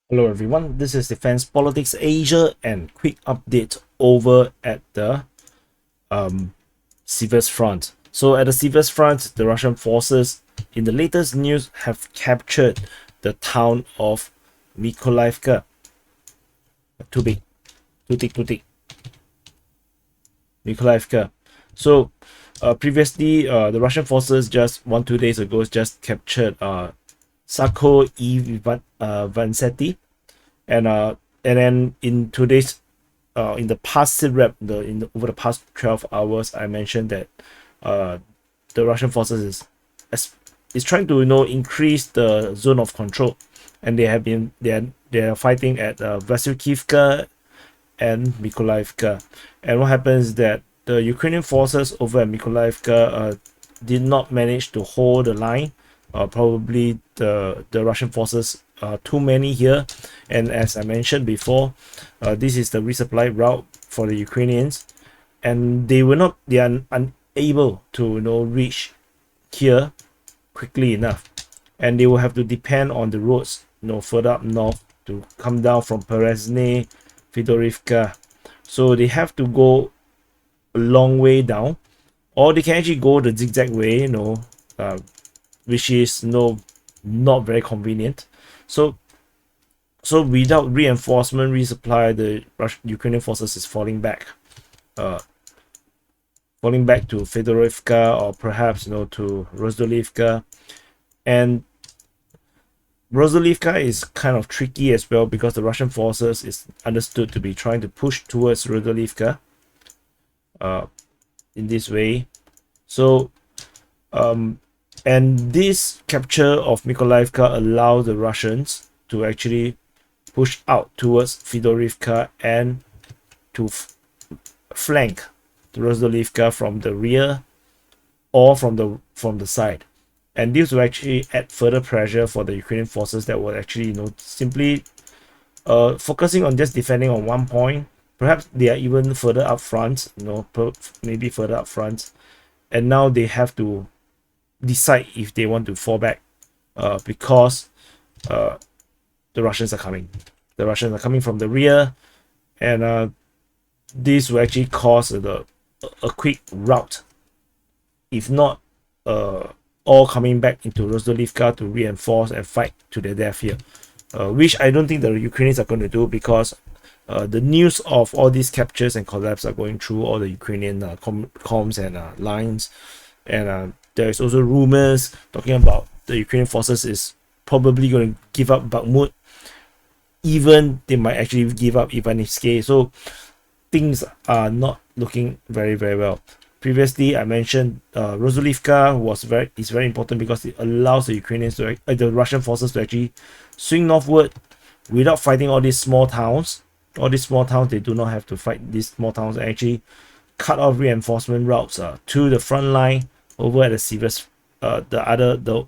Hello everyone, this is Defense Politics Asia and quick update over at the Siversk Front. So at the Siversk Front, the Russian forces in the latest news have captured the town of Mykolaivka. Too big, too thick. Mykolaivka. So previously, the Russian forces just 2 days ago just captured Sakko Vantsetti, and then in today's in the past sit rep over the past 12 hours, I mentioned that uh the Russian forces is trying to increase the zone of control, and they are fighting at Vantsetti and Mykolaivka. And what happens is that the Ukrainian forces over at Mykolaivka did not manage to hold the line. Probably the Russian forces are too many here, and as I mentioned before, this is the resupply route for the Ukrainians, and they are unable to reach here quickly enough, and they will have to depend on the roads further up north to come down from Perezne, Fedorivka. So they have to go a long way down, or they can actually go the zigzag way, uh, which is not very convenient. So without reinforcement resupply, the Ukrainian forces is uh falling back to Fedorivka, or perhaps to Rozdolivka. And Rozdolivka is kind of tricky as well, because the Russian forces is understood to be trying to push towards Rozdolivka in this way. So and this capture of Mykolaivka allows the Russians to actually push out towards Fedorivka and to flank the Rozdolivka from the rear or from the side. And this will actually add further pressure for the Ukrainian forces that will actually simply focusing on just defending on one point. Perhaps they are even further up front, maybe further up front, and now they have to decide if they want to fall back, because the Russians are coming. The Russians are coming from the rear, and this will actually cause a quick rout, if not all coming back into Rozdolivka to reinforce and fight to the death here, which I don't think the Ukrainians are going to do, because the news of all these captures and collapse are going through all the Ukrainian comms and lines, and there is also rumors talking about the Ukrainian forces is probably going to give up Bakhmut. Even they might actually give up Ivanivske. So things are not looking very well. Previously, I mentioned Rozdolivka is very important, because it allows the Ukrainians to the Russian forces to actually swing northward without fighting all these small towns. All these small towns, they do not have to fight these small towns, and actually cut off reinforcement routes to the front line over at the Siversk, the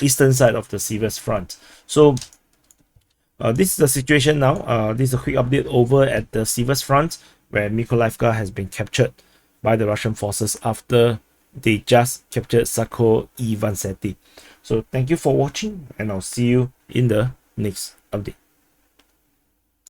eastern side of the Siversk Front. So this is the situation now. This is a quick update over at the Siversk Front, where Mykolaivka has been captured by the Russian forces after they just captured Sakko Vantsetti. So thank you for watching, and I'll see you in the next update.